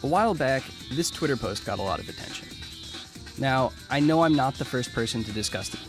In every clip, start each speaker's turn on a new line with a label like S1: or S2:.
S1: A while back, this Twitter post got a lot of attention. Now, I know I'm not the first person to discuss it.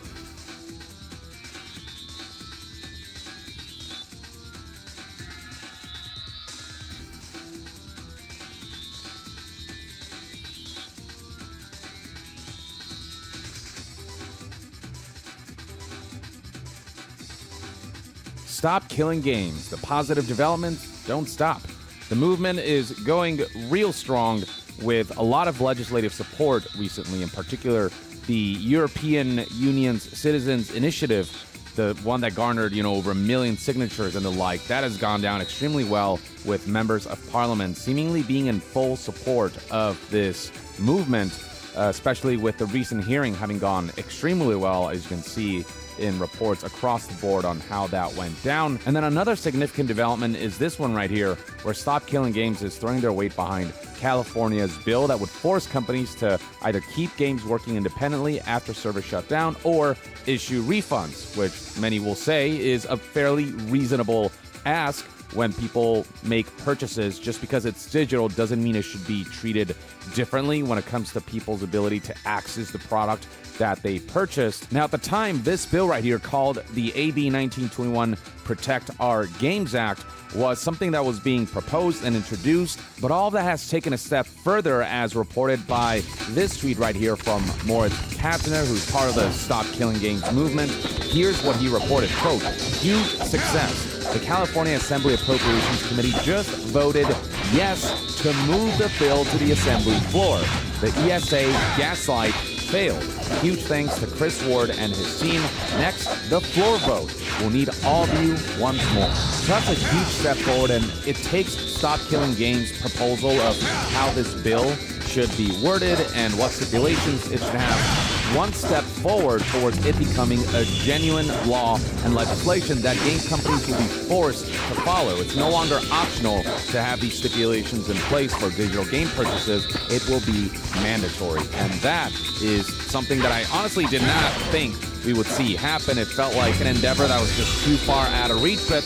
S2: Stop killing games. The positive developments don't stop. The movement is going real strong with a lot of legislative support recently, in particular the European Union's Citizens Initiative, the one that garnered, over 1 million signatures and the like. That has gone down extremely well with members of parliament seemingly being in full support of this movement, especially with the recent hearing having gone extremely well, as you can see in reports across the board on how that went down. And then another significant development is this one right here, where Stop Killing Games is throwing their weight behind California's bill that would force companies to either keep games working independently after servers shut down or issue refunds, which many will say is a fairly reasonable ask when people make purchases. Just because it's digital doesn't mean it should be treated differently when it comes to people's ability to access the product that they purchased. Now, at the time, this bill right here, called the AB 1921 Protect Our Games Act, was something that was being proposed and introduced, but all of that has taken a step further, as reported by this tweet right here from Moritz Katzner, who's part of the Stop Killing Games movement. Here's what he reported, quote, "Huge success. The California Assembly Appropriations Committee just voted yes to move the bill to the Assembly floor. The ESA gaslight failed. Huge thanks to Chris Ward and his team. Next, the floor vote. We'll need all of you once more." So that's a huge step forward, and it takes Stop Killing Games' proposal of how this bill should be worded and what stipulations it should have one step forward towards it becoming a genuine law and legislation that game companies will be forced to follow. It's no longer optional to have these stipulations in place for digital game purchases. It will be mandatory. And that is something that I honestly did not think we would see happen. It felt like an endeavor that was just too far out of reach, but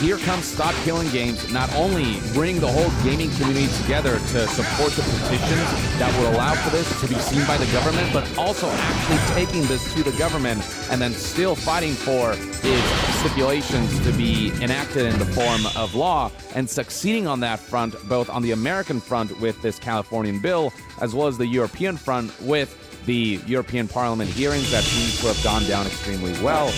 S2: here comes Stop Killing Games, not only bringing the whole gaming community together to support the petitions that will allow for this to be seen by the government, but also actually taking this to the government and then still fighting for its stipulations to be enacted in the form of law, and succeeding on that front, both on the American front with this Californian bill, as well as the European front with the European Parliament hearings that seem to have gone down extremely well.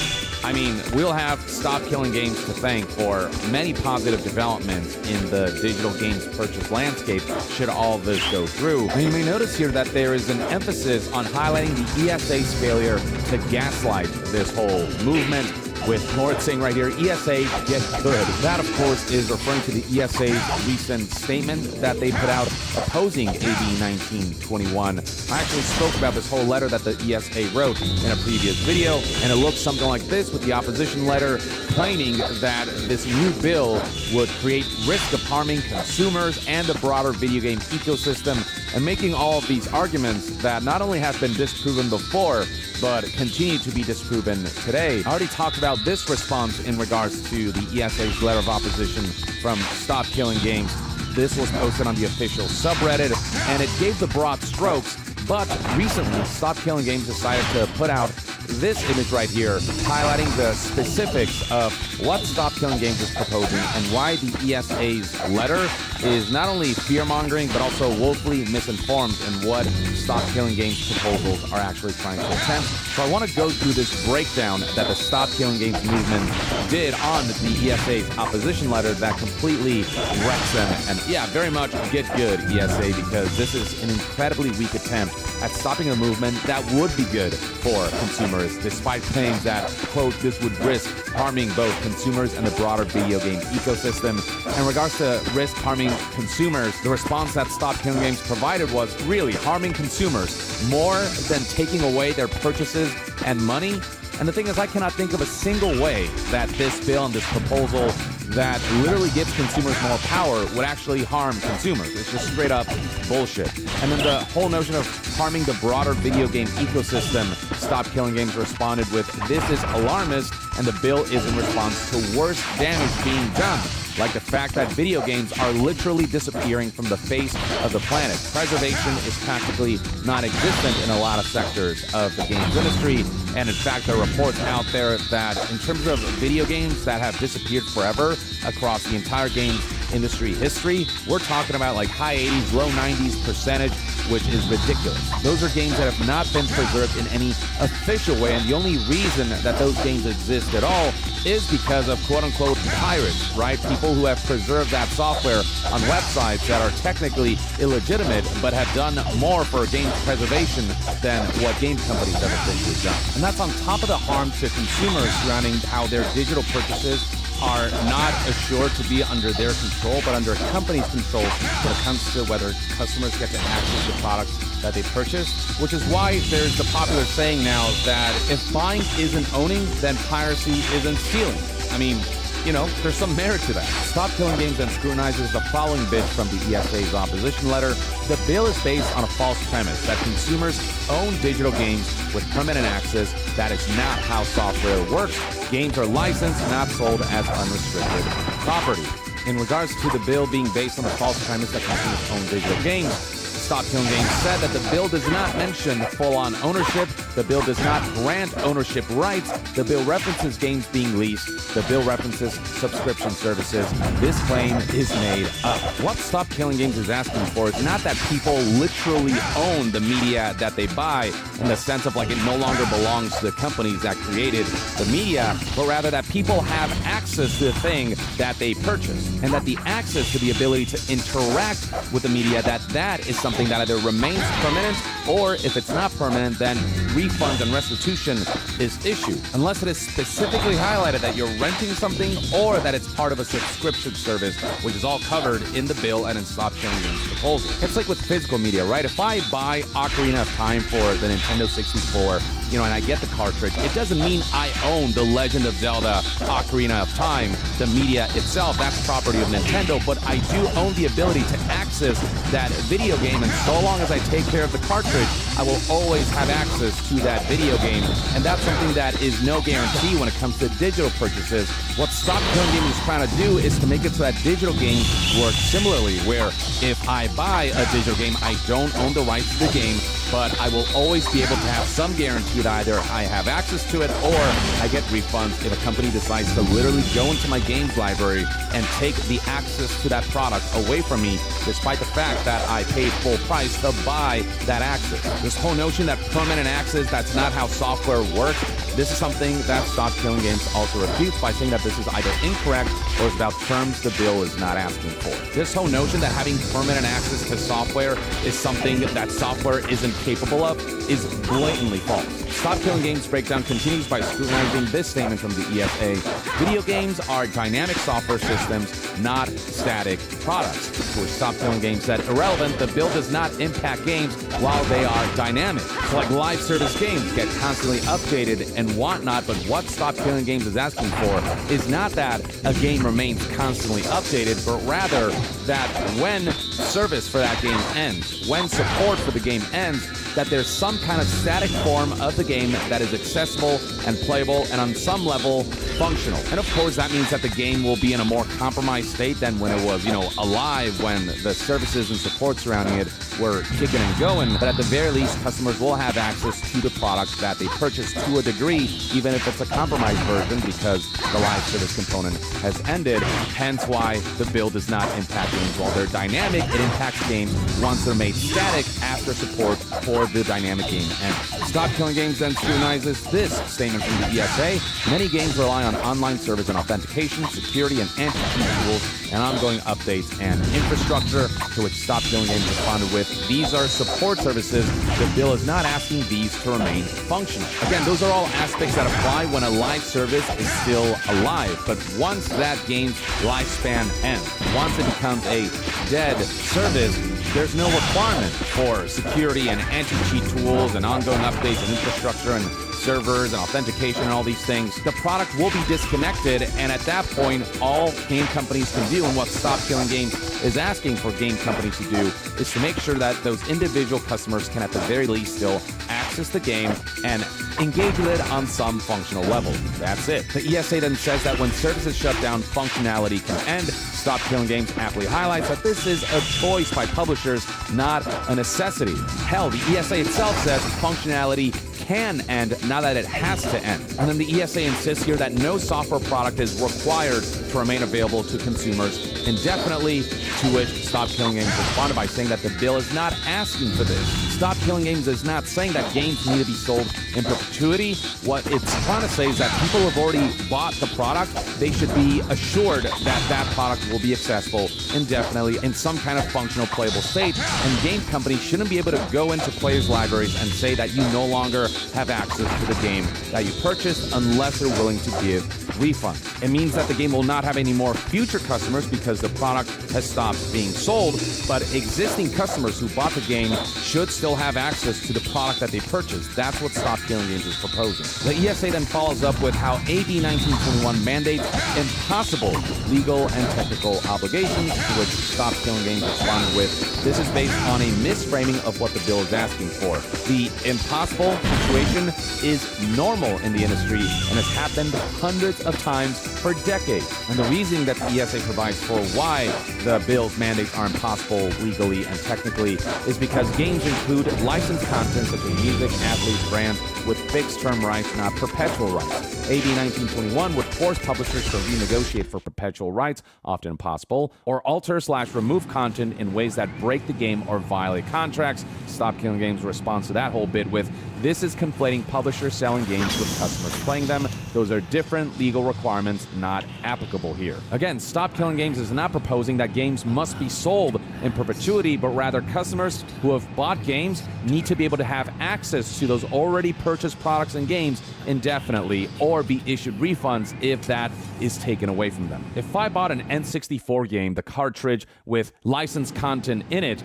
S2: I mean, we'll have Stop Killing Games to thank for many positive developments in the digital games purchase landscape should all of this go through. And you may notice here that there is an emphasis on highlighting the ESA's failure to gaslight this whole movement, with Moritz saying right here, ESA, get good. That, of course, is referring to the ESA's recent statement that they put out opposing AB 1921. I actually spoke about this whole letter that the ESA wrote in a previous video, and it looks something like this, with the opposition letter claiming that this new bill would create risk of harming consumers and the broader video game ecosystem, and making all of these arguments that not only have been disproven before, but continue to be disproven today. I already talked about this response in regards to the ESA's letter of opposition from Stop Killing Games. This was posted on the official subreddit, and it gave the broad strokes, but recently Stop Killing Games decided to put out this image right here, highlighting the specifics of what Stop Killing Games is proposing and why the ESA's letter is not only fear-mongering, but also woefully misinformed in what Stop Killing Games proposals are actually trying to attempt. So I want to go through this breakdown that the Stop Killing Games movement did on the ESA's opposition letter that completely wrecks them. And yeah, very much get good, ESA, because this is an incredibly weak attempt at stopping a movement that would be good for consumers, despite claims that, quote, this would risk harming both consumers and the broader video game ecosystem. In regards to risk harming consumers, the response that Stop Killing Games provided was really harming consumers more than taking away their purchases and money. And the thing is, I cannot think of a single way that this bill and this proposal that literally gives consumers more power would actually harm consumers. It's just straight up bullshit. And then the whole notion of harming the broader video game ecosystem, Stop Killing Games responded with, this is alarmist, and the bill is in response to worse damage being done. like the fact that video games are literally disappearing from the face of the planet. Preservation is practically non-existent in a lot of sectors of the games industry, and in fact, there are reports out there that in terms of video games that have disappeared forever across the entire games industry history, we're talking about like high 80s, low 90s percentage, which is ridiculous. Those are games that have not been preserved in any official way, and the only reason that those games exist at all is because of quote-unquote pirates, right? People who have preserved that software on websites that are technically illegitimate but have done more for game preservation than what game companies have officially done. And that's on top of the harm to consumers surrounding how their digital purchases are not assured to be under their control, but under a company's control when it comes to whether customers get to access the products that they purchase, which is why there's the popular saying now that if buying isn't owning, then piracy isn't stealing. I mean, you know, there's some merit to that. Stop Killing Games then scrutinizes the following bit from the ESA's opposition letter. The bill is based on a false premise that consumers own digital games with permanent access. That is not how software works. Games are licensed, not sold as unrestricted property. In regards to the bill being based on the false premise that consumers own digital games, Stop Killing Games said that the bill does not mention full-on ownership. The bill does not grant ownership rights. The bill references games being leased. The bill references subscription services. This claim is made up. What Stop Killing Games is asking for is not that people literally own the media that they buy in the sense of like it no longer belongs to the companies that created the media, but rather that people have access to the thing that they purchase, and that the access to the ability to interact with the media, that is something that either remains permanent, or if it's not permanent, then refunds and restitution is issued, unless it is specifically highlighted that you're renting something or that it's part of a subscription service, which is all covered in the bill and in Stop Killing Games proposal. It's like with physical media, right? If I buy Ocarina of Time for the Nintendo 64, and I get the cartridge, it doesn't mean I own The Legend of Zelda Ocarina of Time, the media itself. That's property of Nintendo, but I do own the ability to access that video game, and so long as I take care of the cartridge, I will always have access to that video game, and that's something that is no guarantee when it comes to digital purchases. What Stop Killing Games is trying to do is to make it so that digital games work similarly, where if I buy a digital game, I don't own the rights to the game, but I will always be able to have some guarantee that either I have access to it or I get refunds if a company decides to literally go into my games library and take the access to that product away from me, despite the fact that I paid full price to buy that access. This whole notion that permanent access, that's not how software works, this is something that Stop Killing Games also refutes by saying that this is either incorrect or is about terms the bill is not asking for. This whole notion that having permanent access to software is something that software isn't capable of is blatantly false. Stop Killing Games breakdown continues by scrutinizing this statement from the ESA. Video games are dynamic software systems, not static products. To which Stop Killing Games said, irrelevant, the bill does not impact games while they are dynamic. So like live service games get constantly updated and whatnot, but what Stop Killing Games is asking for is not that a game remains constantly updated, but rather that when service for that game ends, when support for the game ends, that there's some kind of static form of the game that is accessible and playable and on some level functional. And of course that means that the game will be in a more compromised state than when it was, alive, when the services and support surrounding it were kicking and going. But at the very least, customers will have access to the product that they purchased to a degree, even if it's a compromised version, because the live service component has ended. Hence why the bill does not impact games while they're dynamic. It impacts games once they're made static after support for the dynamic game ends. Stop Killing Games then scrutinizes this statement from the ESA. Many games rely on online service and authentication, security, and anti-cheat tools, and ongoing updates and infrastructure, to which Stop Killing Games responded with, these are support services. The bill is not asking these to remain functional. Again, those are all aspects that apply when a live service is still alive, but once that game's lifespan ends, once it becomes a dead service, there's no requirement for security and anti-cheat tools and ongoing updates and infrastructure and servers and authentication and all these things. The product will be disconnected, and at that point, all game companies can do, and what Stop Killing Games is asking for game companies to do, is to make sure that those individual customers can at the very least still access access the game and engage with it on some functional level. That's it. The ESA then says that when services shut down, functionality can end. Stop Killing Games aptly highlights that this is a choice by publishers, not a necessity. Hell, the ESA itself says functionality can end, not that it has to end. And then the ESA insists here that no software product is required to remain available to consumers indefinitely, to which Stop Killing Games responded by saying that the bill is not asking for this. Stop Killing Games is not saying that games need to be sold in perpetuity. What it's trying to say is that people who have already bought the product, they should be assured that that product will be accessible indefinitely in some kind of functional playable state, and game companies shouldn't be able to go into players' libraries and say that you no longer have access to the game that you purchased unless they're willing to give refunds. It means that the game will not have any more future customers because the product has stopped being sold, but existing customers who bought the game should still have access to the product that they purchased. That's what Stop Killing Games is proposing. The ESA then follows up with how AB 1921 mandates impossible legal and technical obligations, to which Stop Killing Games responded with, this is based on a misframing of what the bill is asking for. The impossible situation is normal in the industry and has happened hundreds of times for decades. And the reasoning that the ESA provides for why the bill's mandates are impossible legally and technically is because games include licensed content such as music, athletes, brands with fixed-term rights, not perpetual rights. AB 1921 would force publishers to renegotiate for perpetual rights, often impossible, or alter/remove content in ways that break the game or violate contracts. Stop Killing Games responds to that whole bit with, this is conflating publishers selling games with customers playing them. Those are different legal requirements not applicable here. Again, Stop Killing Games is not proposing that games must be sold in perpetuity, but rather customers who have bought games need to be able to have access to those already purchased products and games indefinitely, or be issued refunds if that is taken away from them. If I bought an N64 game, the cartridge with licensed content in it,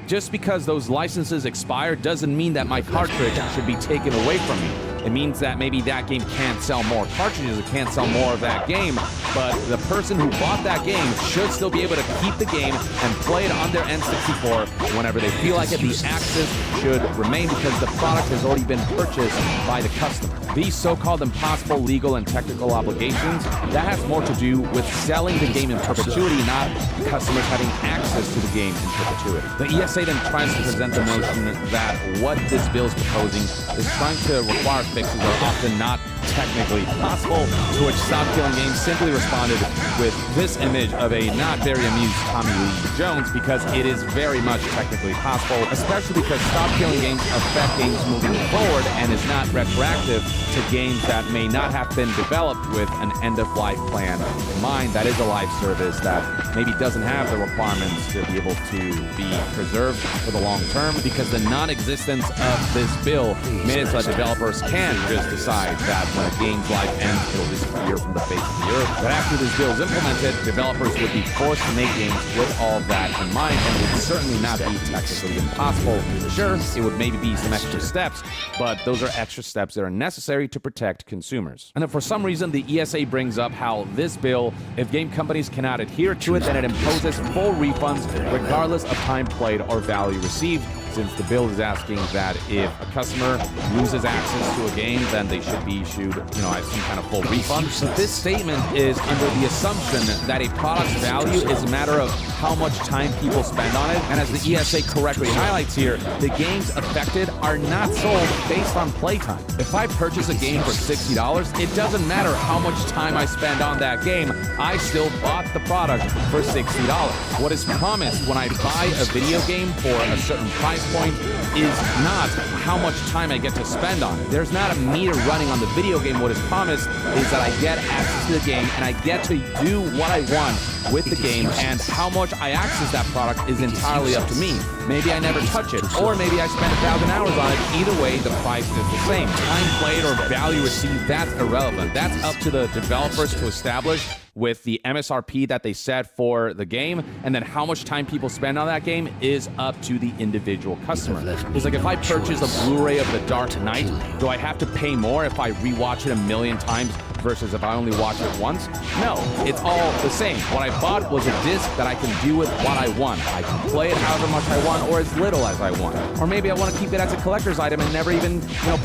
S2: just because those licenses expire doesn't mean that my cartridge should be taken away from me. It means that maybe that game can't sell more cartridges, it can't sell more of that game, but the person who bought that game should still be able to keep the game and play it on their N64 whenever they feel like it. The access should remain because the product has already been purchased by the customer. These so-called impossible legal and technical obligations, that has more to do with selling the game in perpetuity, not customers having access to the game in perpetuity. The ESA then tries to present the notion that what this bill is proposing is trying to require fixes are often not technically possible, to which Stop Killing Games simply responded with this image of a not very amused Tommy Lee Jones, because it is very much technically possible, especially because Stop Killing Games affect games moving forward and is not retroactive to games that may not have been developed with an end-of-life plan in mind. That is a live service that maybe doesn't have the requirements to be able to be preserved for the long term, because the non-existence of this bill means that developers can just decide that when a game's life ends, it'll disappear from the face of the earth. But after this bill is implemented, developers would be forced to make games with all of that in mind, and it would certainly not be technically impossible. Sure, it would maybe be some extra steps, but those are extra steps that are necessary to protect consumers. And if for some reason the ESA brings up how this bill, if game companies cannot adhere to it, then it imposes full refunds regardless of time played or value received, since the bill is asking that if a customer loses access to a game, then they should be issued, some kind of full refund. But this statement is under the assumption that a product's value is a matter of how much time people spend on it. And as the ESA correctly highlights here, the games affected are not sold based on playtime. If I purchase a game for $60, it doesn't matter how much time I spend on that game, I still bought the product for $60. What is promised when I buy a video game for a certain price point is not how much time I get to spend on it. There's not a meter running on the video game. What is promised is that I get access to the game and I get to do what I want with the game, and how much I access that product is entirely up to me. Maybe I never touch it, or maybe I spend 1,000 hours on it. Either way, the price is the same. Time played or value received, that's irrelevant. That's up to the developers to establish with the MSRP that they set for the game, and then how much time people spend on that game is up to the individual customer. It's like if I purchase a Blu-ray of The Dark Knight, do I have to pay more if I rewatch it a million times versus if I only watch it once. No, it's all the same. What I bought was a disc that I can do with what I want. I can play it however much I want or as little as I want. Or maybe I want to keep it as a collector's item and never even,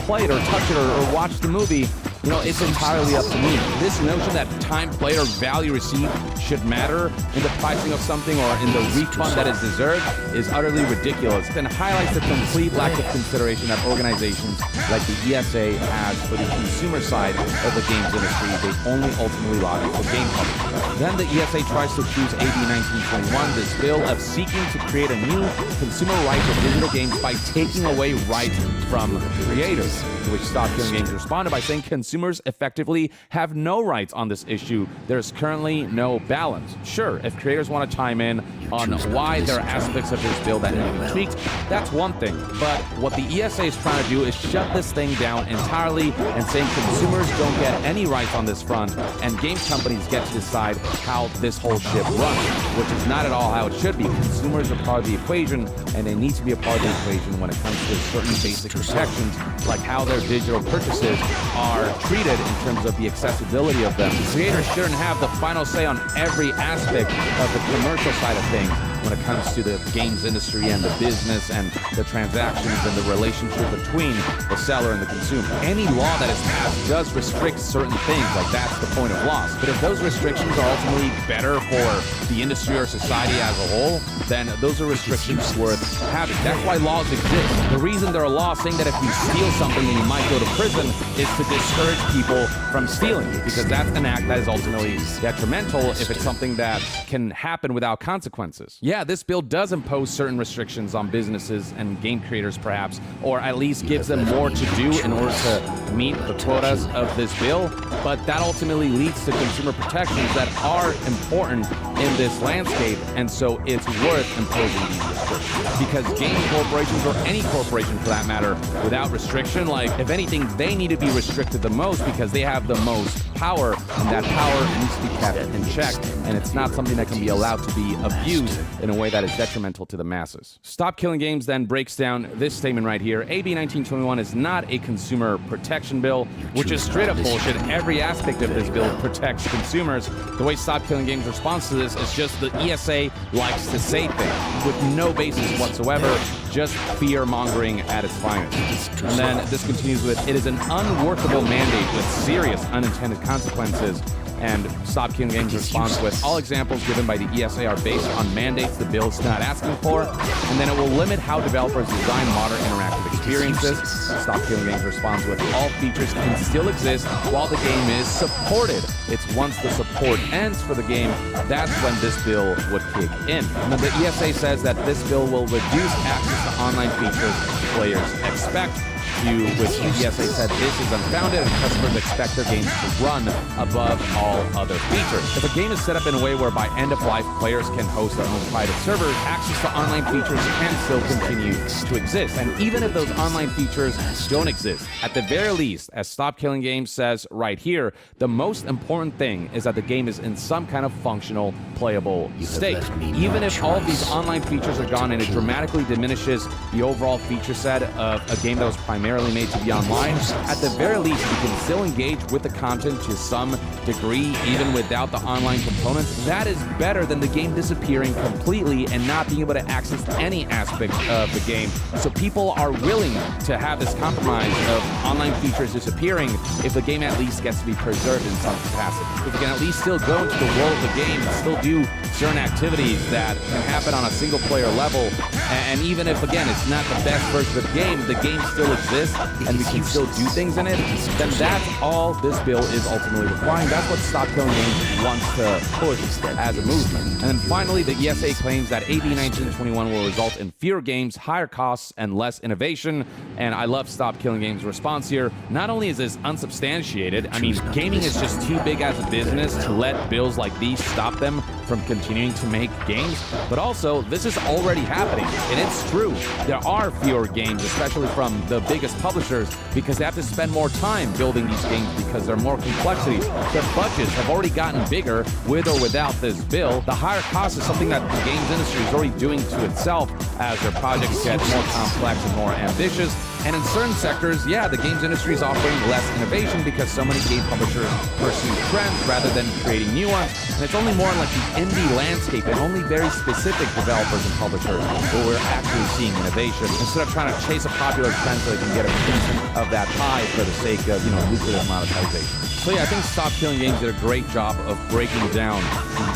S2: play it or touch it or watch the movie. It's entirely up to me. This notion that time played or value received should matter in the pricing of something or in the refund that is deserved is utterly ridiculous and highlights the complete lack of consideration that organizations like the ESA has for the consumer side of the games industry. They only ultimately lobby for game publishers. Then the ESA tries to accuse AB 1921, this bill, of seeking to create a new consumer right to digital games by taking away rights from creators, to which Stop Killing Games responded by saying consumers effectively have no rights on this issue. There's currently no balance. Sure, if creators want to chime in on why there are aspects of this bill that need to be tweaked, that's one thing. But what the ESA is trying to do is shut this thing down entirely and saying consumers don't get any rights on this front and game companies get to decide how this whole ship runs, which is not at all how it should be. Consumers are part of the equation and they need to be a part of the equation when it comes to certain basic protections like how their digital purchases are treated in terms of the accessibility of them. Creators shouldn't have the final say on every aspect of the commercial side of things when it comes to the games industry and the business and the transactions and the relationship between the seller and the consumer. Any law that is passed does restrict certain things, like that's the point of laws. But if those restrictions are ultimately better for the industry or society as a whole, then those are restrictions worth having. That's why laws exist. The reason there are laws saying that if you steal something and you might go to prison is to discourage people from stealing, because that's an act that is ultimately detrimental if it's something that can happen without consequences. Yeah, this bill does impose certain restrictions on businesses and game creators perhaps, or at least gives them more to do in order to meet the quotas of this bill, but that ultimately leads to consumer protections that are important in this landscape, and so it's worth imposing these restrictions. Because game corporations, or any corporation for that matter, without restriction, like if anything, they need to be restricted the most because they have the most power, and that power needs to be kept in check, and it's not something that can be allowed to be abused in a way that is detrimental to the masses. Stop Killing Games then breaks down this statement right here. AB 1921 is not a consumer protection bill, which is straight up bullshit. Every aspect of this bill protects consumers. The way Stop Killing Games responds to this is just the ESA likes to say things with no basis whatsoever, just fear-mongering at its finest. And then this continues with, it is an unworkable mandate with serious unintended consequences. And Stop Killing Games responds with, all examples given by the ESA are based on mandates the bill is not asking for, and then it will limit how developers design modern interactive experiences. Stop Killing Games responds with, all features can still exist while the game is supported. It's once the support ends for the game, that's when this bill would kick in. And then the ESA says that this bill will reduce access to online features players expect. Which the ESA said this is unfounded and customers expect their games to run above all other features. If a game is set up in a way whereby end-of-life players can host their own private servers, access to online features can still continue to exist. And even if those online features don't exist, at the very least, as Stop Killing Games says right here, the most important thing is that the game is in some kind of functional, playable state. Even if all of these online features are gone and it dramatically diminishes the overall feature set of a game that was primarily made to be online, at the very least, you can still engage with the content to some degree, even without the online components. That is better than the game disappearing completely and not being able to access any aspect of the game. So people are willing to have this compromise of online features disappearing if the game at least gets to be preserved in some capacity. If you can at least still go into the world of the game and still do certain activities that can happen on a single player level, and even if, again, it's not the best version of the game still exists, and we can still do things in it, then that's all this bill is ultimately requiring. That's what Stop Killing Games wants to push as a movement. And then finally, the ESA claims that AB 1921 will result in fewer games, higher costs, and less innovation. And I love Stop Killing Games' response here. Not only is this unsubstantiated, I mean, gaming is just too big as a business to let bills like these stop them from continuing to make games, but also this is already happening. And it's true, there are fewer games, especially from the biggest publishers, because they have to spend more time building these games because there are more complexities. Their budgets have already gotten bigger with or without this bill. The higher cost is something that the games industry is already doing to itself as their projects get more complex and more ambitious. And in certain sectors, yeah, the games industry is offering less innovation because so many game publishers pursue trends rather than creating new ones. And it's only more like the indie landscape and only very specific developers and publishers where we're actually seeing innovation instead of trying to chase a popular trend so they can get a piece of that pie for the sake of, lucrative monetization. So yeah, I think Stop Killing Games did a great job of breaking down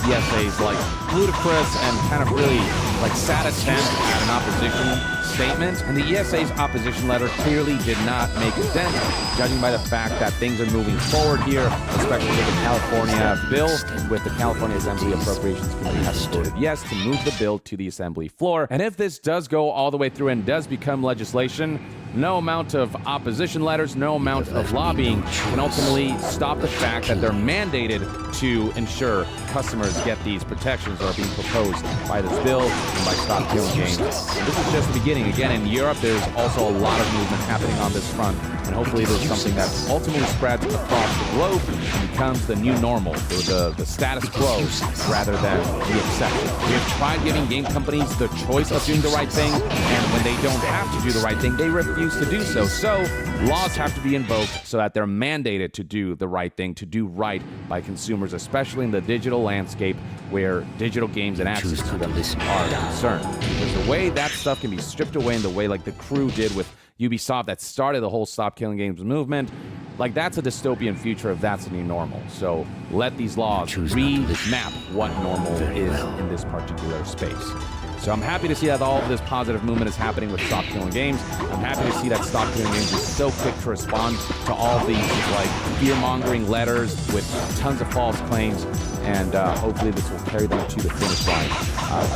S2: the ESA's like ludicrous and kind of really like sad attempt at an opposition statement. And the ESA's opposition letter clearly did not make a dent, judging by the fact that things are moving forward here, especially with the California bill, with the California Assembly Appropriations Committee having voted yes to move the bill to the Assembly floor. And if this does go all the way through and does become legislation, no amount of opposition letters, no amount of lobbying can ultimately stop the fact that they're mandated to ensure customers get these protections that are being proposed by this bill and by Stop Killing Games. And this is just the beginning. Again, in Europe, there's also a lot of movement happening on this front, and hopefully there's something that ultimately spreads across the globe and becomes the new normal, or the status quo, rather than the exception. We have tried giving game companies the choice of doing the right thing, and when they don't have to do the right thing, they refuse to do so. So laws have to be invoked so that they're mandated to do the right thing, to do right by consumers, especially in the digital landscape where digital games and access to them are concerned. Because the way that stuff can be stripped away in the way like the Crew did with Ubisoft that started the whole Stop Killing Games movement, like that's a dystopian future if that's the new normal. So let these laws remap what normal is in this particular space. So I'm happy to see that all of this positive movement is happening with Stop Killing Games. I'm happy to see that Stop Killing Games is so quick to respond to all these like fear-mongering letters with tons of false claims, and hopefully this will carry them to the finish line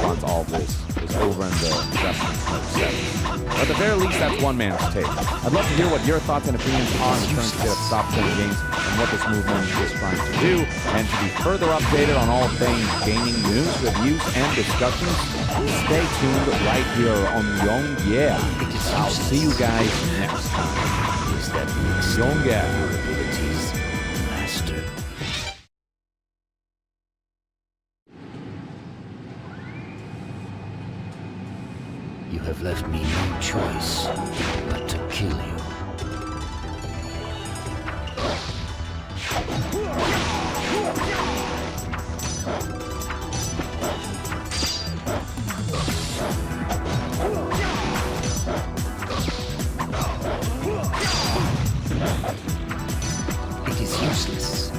S2: once all of this is over and the investment is set. But at the very least, that's one man's take. I'd love to hear what your thoughts and opinions are on the current state of Stop Killing Games and what this movement is trying to do. And to be further updated on all things gaming news, reviews, and discussions, stay tuned right here on Young Yeah. I'll see you guys next time. Young Yeah.
S3: You have left me no choice but to kill you. It is useless.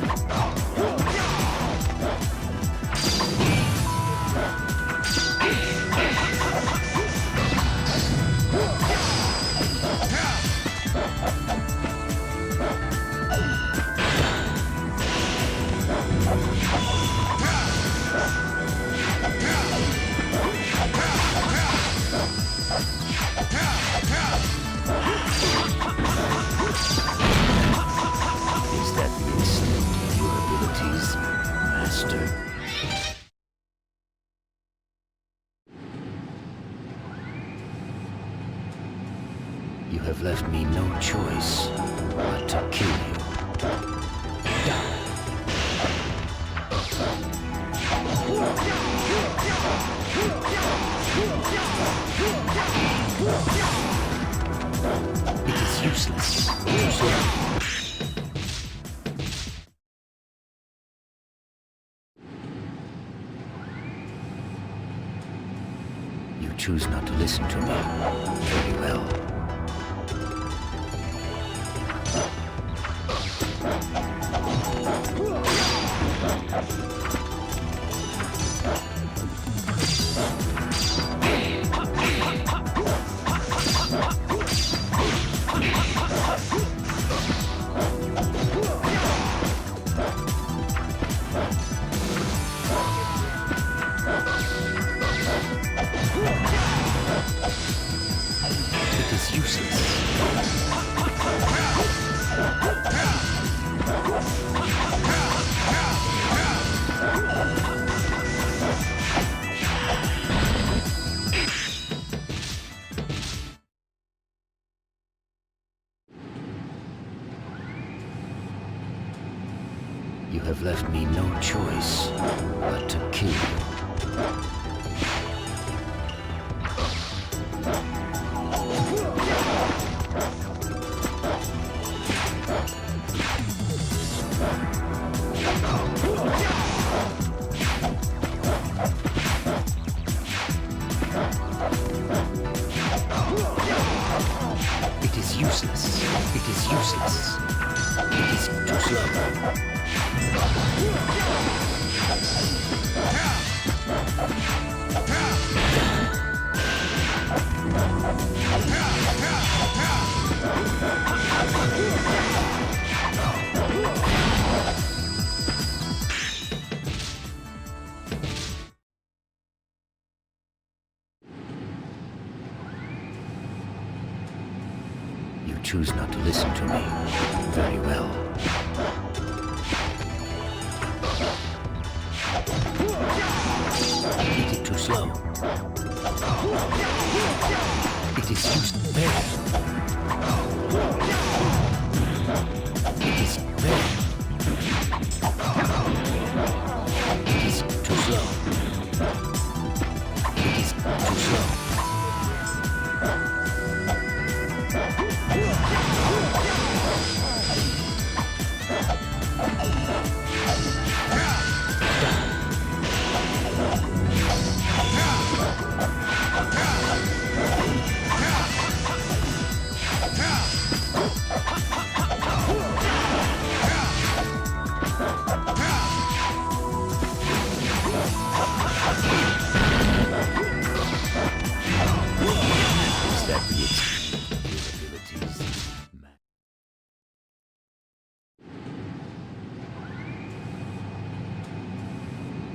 S3: You have left me no choice but to kill you. Die. It is useless. You choose not to listen to me. Very well. It is useless. You have left me no choice but to kill you. It is useless. It is too slow. You choose not to listen to me. Very well. Is it too slow? It is used there. It is there. It is too slow. It is too slow.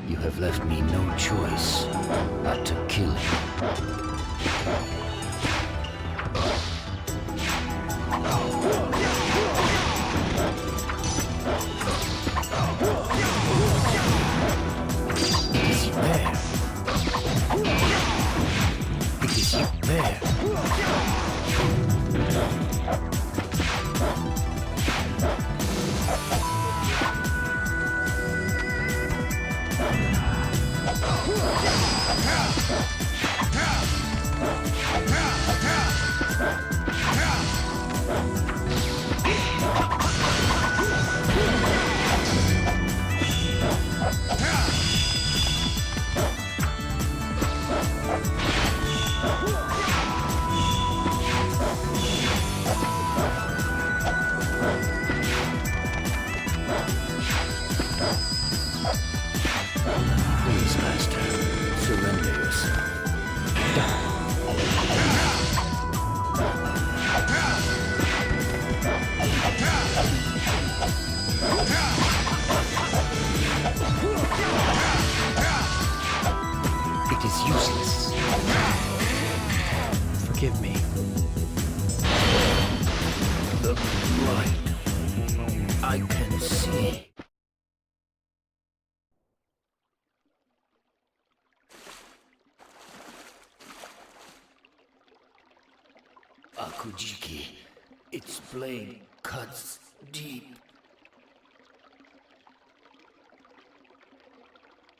S3: You have left me no choice but to kill you. It is there. It is there. Please, Master, surrender yourself. It is useless.
S1: Forgive me.
S3: The light. I can see. Akujiki, its blade cuts deep.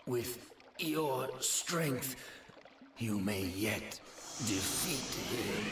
S3: With your strength, you may yet defeat him.